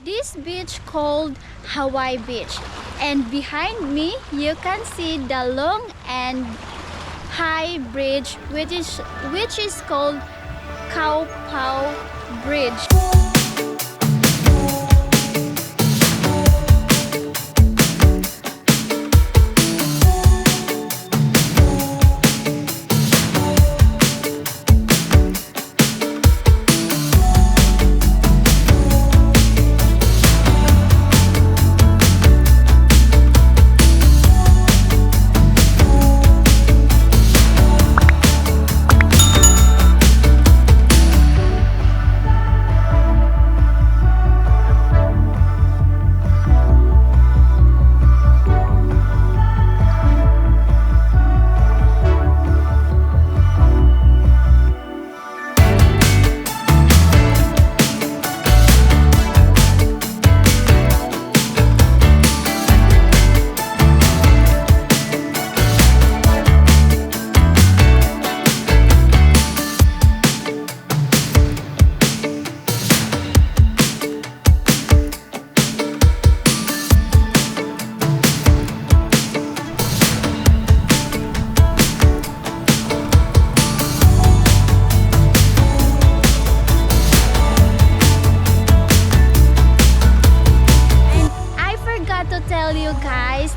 this beach called Hawaii Beach, and behind me you can see the long and high bridge which is called Koh Pos Bridge.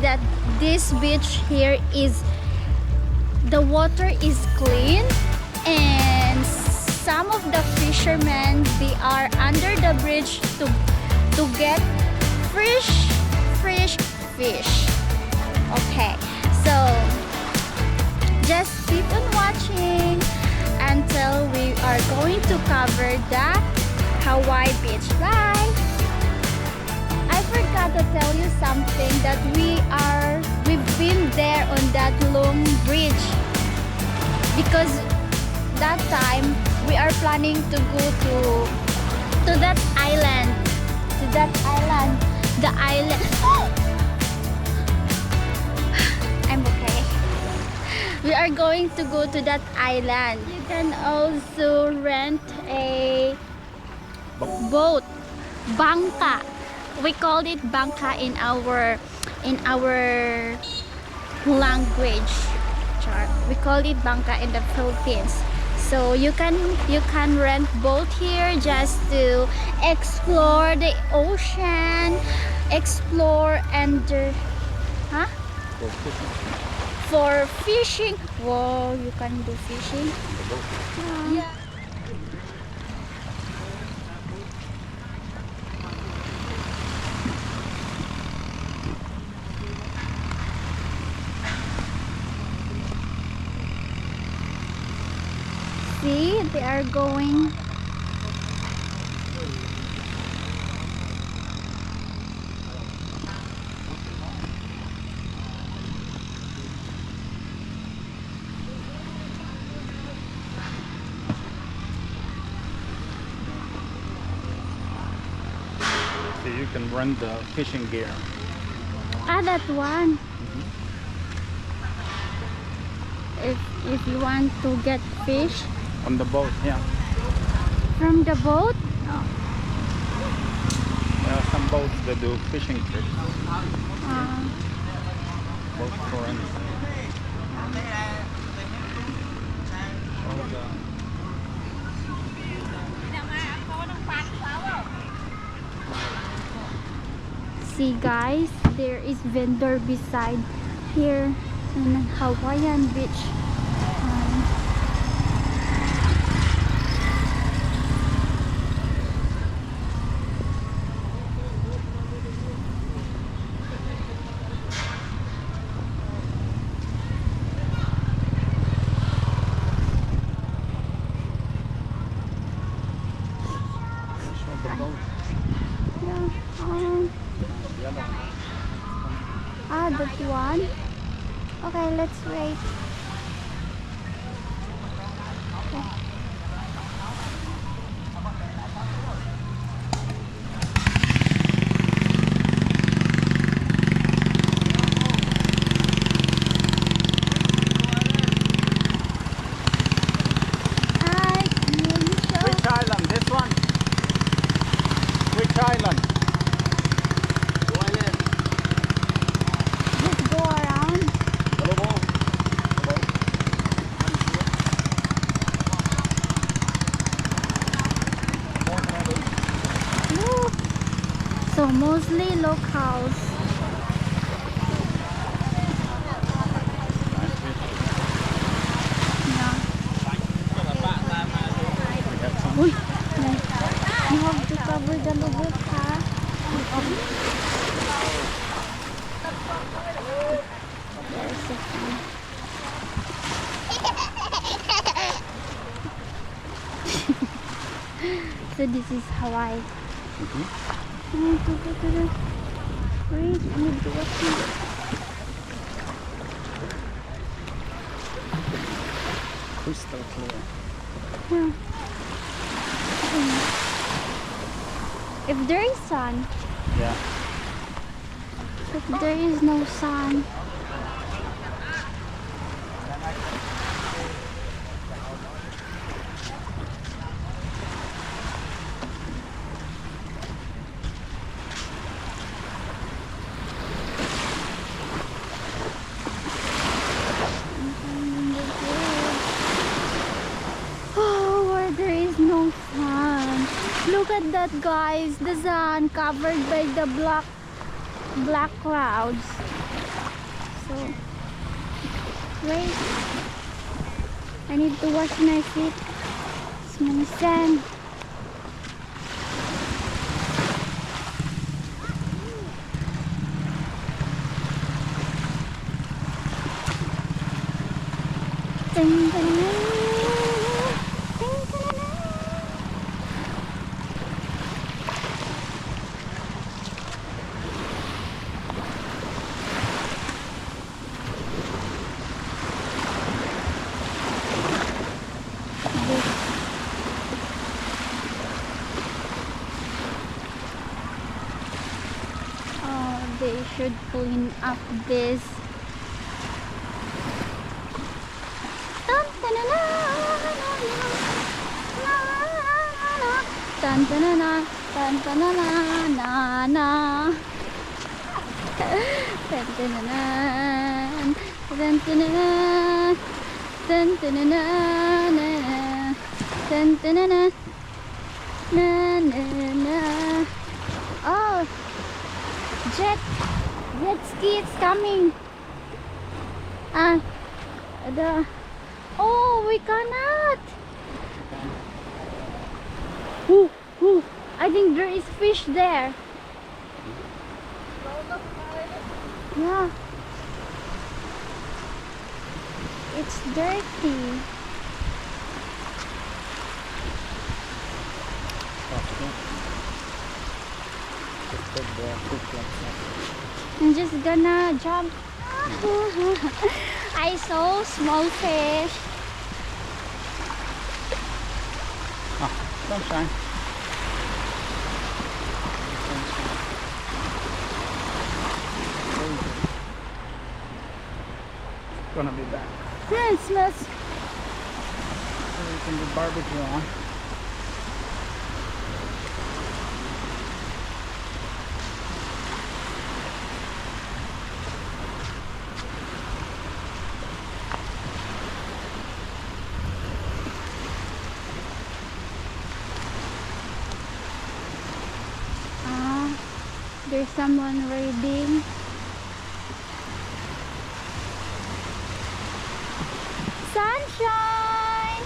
That this beach here is, the water is clean, and some of the fishermen, they are under the bridge to get fresh fish. Okay, so just keep on watching until we are going to cover the Hawaii Beach. Bye. I forgot to tell you something, that we've been there on that long bridge because that time we are planning to go to that island, the island. I'm okay. We are going to go to that island. You can also rent a boat, bangka. We call it bangka in our language. We call it bangka in the Philippines. So you can rent boat here just to explore the ocean, explore and for fishing. Whoa, you can do fishing. Yeah. See, they are going. So you can rent the fishing gear. Ah, that one. If you want to get fish. On the boat, yeah. From the boat? Yeah. There are some boats that do fishing trips. Boat for rent. See guys, there is vendor beside here in Hawaiian Beach. That one. Okay, let's wait. Okay. Which island? This one? Which island? So mostly locals. Nice fish. Yeah. We have some. Uy, like, you have to cover the lubot, ha? There's a few. So this is Hawaii. Mhm. Wait, I need to watch it. Crystal clear. Yeah. If there is sun, Yeah. if there is no sun, oh, where there is no sun. Look at that, guys. The sun covered by the black clouds. So wait, I need to wash my feet. So many sand. Ding, ding, ding. Ding, ding, ding. Oh, they should clean up this. Dun, dun, dun, dun, dun, dun, dun, dun, dun, na, na. Dun, dun, dun, dun, dun, dun, dun, dun, dun, na, na. Dun, dun, dun, na, na, na. Oh, jet ski is coming. Oh, we cannot. Ooh, ooh, I think there is fish there. Yeah, it's dirty. Just take the fish like that. I'm just gonna jump. I saw small fish. Ah, sunshine. It's gonna be back. Yeah, it smells. So we can do barbecue on. There's someone raiding. Sunshine!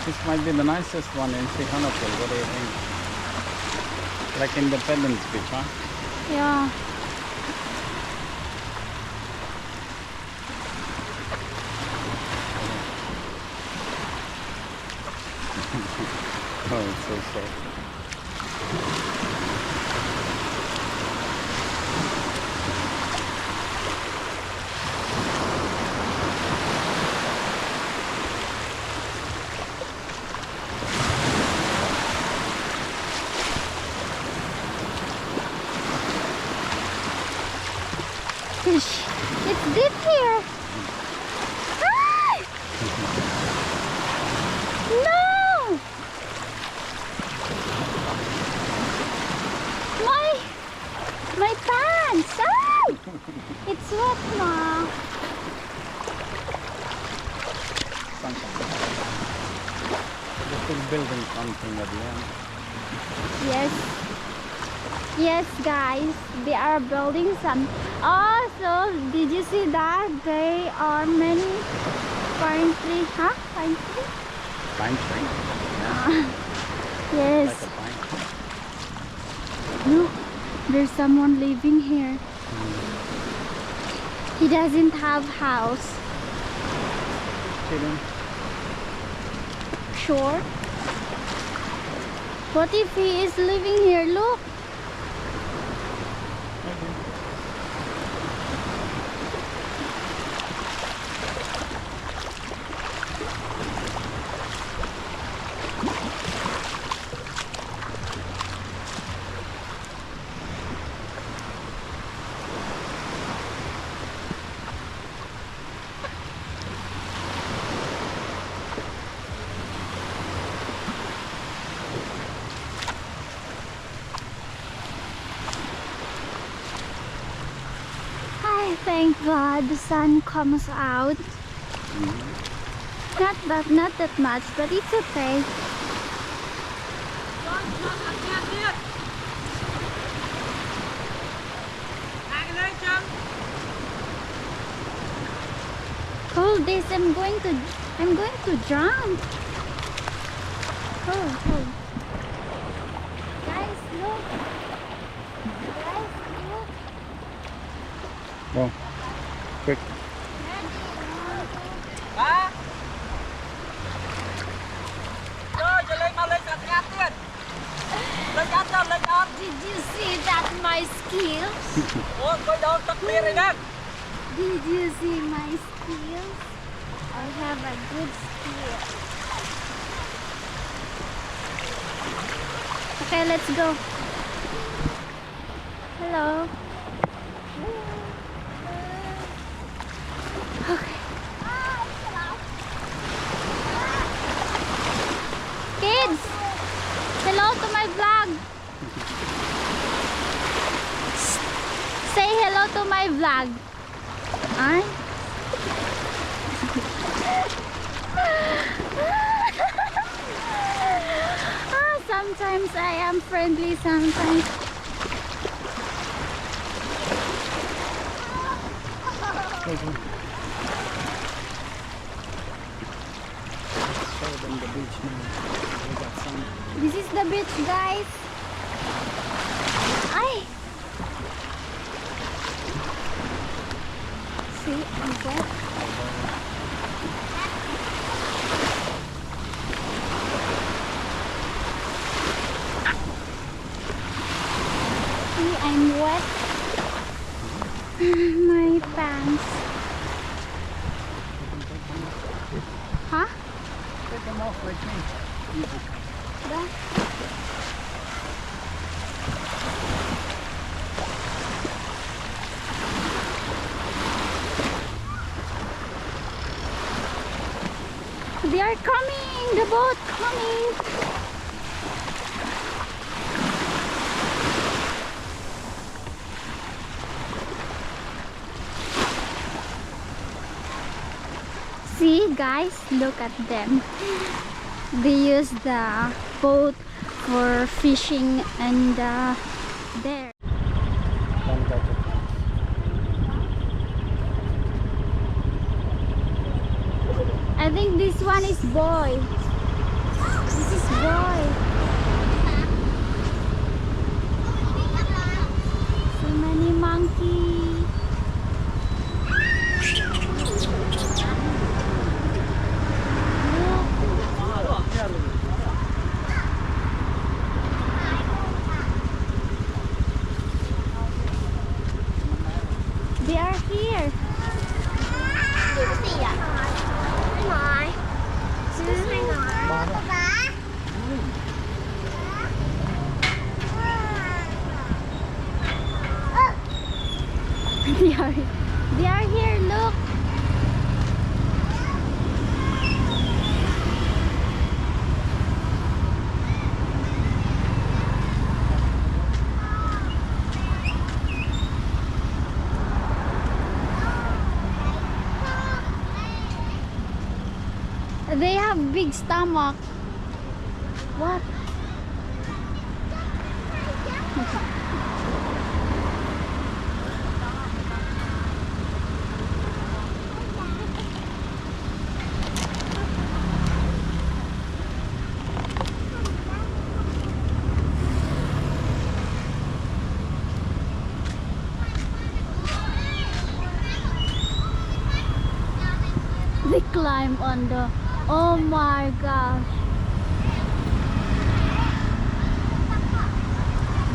This might be the nicest one in Sihanoukville. What do you think? Like Independence Beach, huh? Yeah. Oh, it's so soft. Fish. It's deep here. Ah! No! It's wet na. Something. They're still building something at the end. Yes. Yes, guys, they are building some. Also, did you see that? There are many pine tree. Huh? Pine tree? Pine tree? Yeah. Yes. Like a pine tree. Look, there's someone living here. He doesn't have house. Chilling. Sure. What if he is living here? Look. Maybe. Thank God the sun comes out. Not that much, but it's okay. Hold this, I'm going to jump. Hold. Guys, look. Go. Quick. Did you see that my skills? Did you see my skills? I have a good skill. Okay, let's go. Hello. Okay. Kids, hello to my vlog. Say hello to my vlog. Ay? Sometimes I am friendly, sometimes. Show them the beach now. We got sun. This is the beach, guys. Ay! See, I'm wet. See, I'm wet. My pants. Huh? Take them off like me. Easy. Da? They are coming! The boat coming! See, guys, look at them. They use the boat for fishing and there. Don't touch it. I think this one is boy. This is boy. So many monkeys. They are here. They are here, look. have big stomach. What? They climb on the, oh my gosh,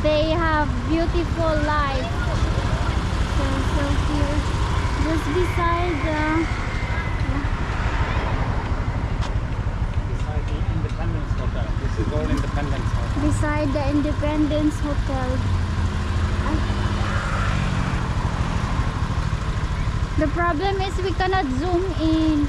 they have beautiful life. So here, just beside Beside the Independence Hotel. This is all Independence Hotel. beside the Independence Hotel. The problem is we cannot zoom in.